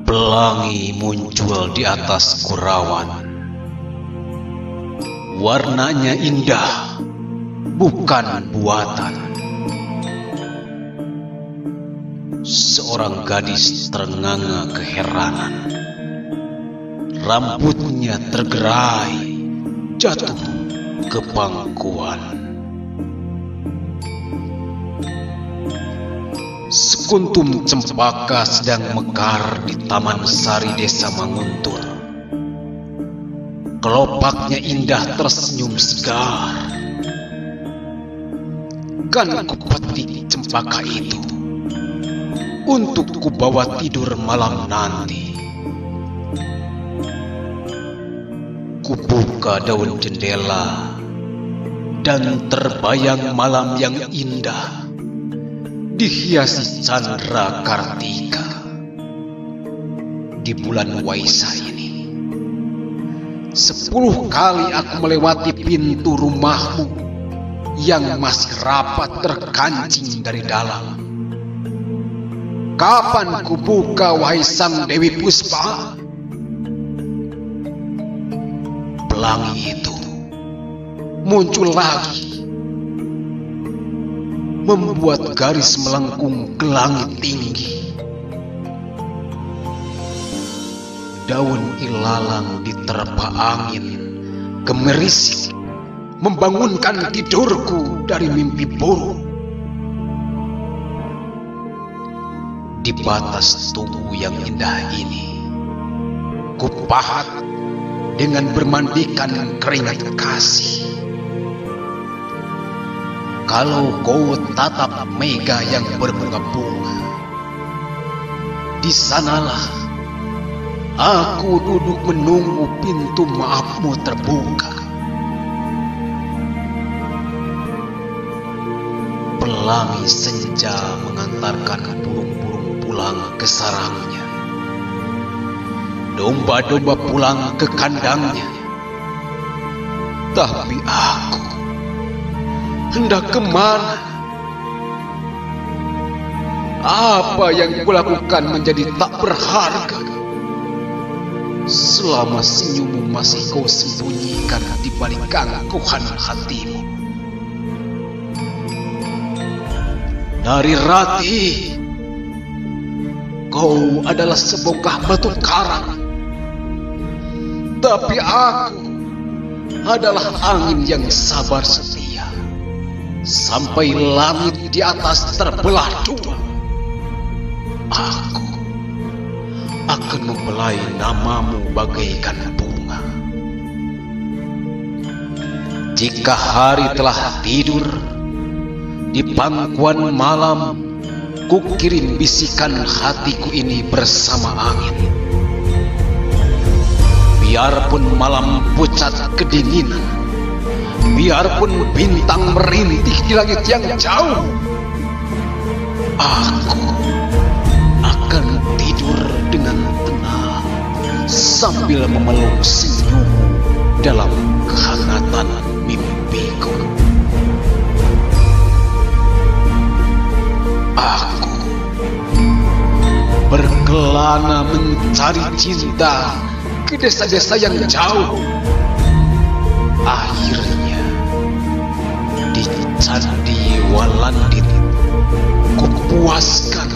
Pelangi muncul di atas gurauan. Warnanya indah, bukan buatan. Seorang gadis terenganga keheranan. Rambutnya tergerai, jatuh ke pangkuan. Sekuntum cempaka sedang mekar di Taman Sari Desa Manguntur. Kelopaknya indah tersenyum segar. Kan kupetik cempaka itu untuk kubawa tidur malam nanti. Kubuka daun jendela dan terbayang malam yang indah dihiasi candra kartika. Di bulan Waisak ini 10 kali aku melewati pintu rumahmu yang masih rapat terkancing dari dalam. Kapan kubuka, wahai sang Dewi Puspa? Pelangi itu muncul lagi, membuat garis melengkung ke langit tinggi. Daun ilalang diterpa angin gemerisik, membangunkan tidurku dari mimpi buruk. Di batas tubuh yang indah ini, kupahat dengan bermandikan keringat kasih. Kalau kau tatap mega yang berbunga-bunga, di sanalah aku duduk menunggu pintu maafmu terbuka. Pelangi senja mengantarkan burung-burung pulang ke sarangnya. Domba-domba pulang ke kandangnya. Tapi aku hendak kemana? Apa yang kulakukan menjadi tak berharga selama senyummu masih kau sembunyikan di balik keangkuhan hatimu? Dari Rati, kau adalah sebongkah batu karang, tapi aku adalah angin yang sabar setia. Sampai langit di atas terbelah dua, aku akan membelai namamu bagaikan bunga. Jika hari telah tidur, di pangkuan malam kukirim bisikan hatiku ini bersama angin. Biarpun malam pucat kedinginan, biarpun bintang merintih di langit yang jauh, aku akan tidur dengan tenang sambil memeluk senyummu dalam kehangatan mimpiku. Aku berkelana mencari cinta ke desa-desa yang jauh. Akhirnya di Candi Walandit kupuaskan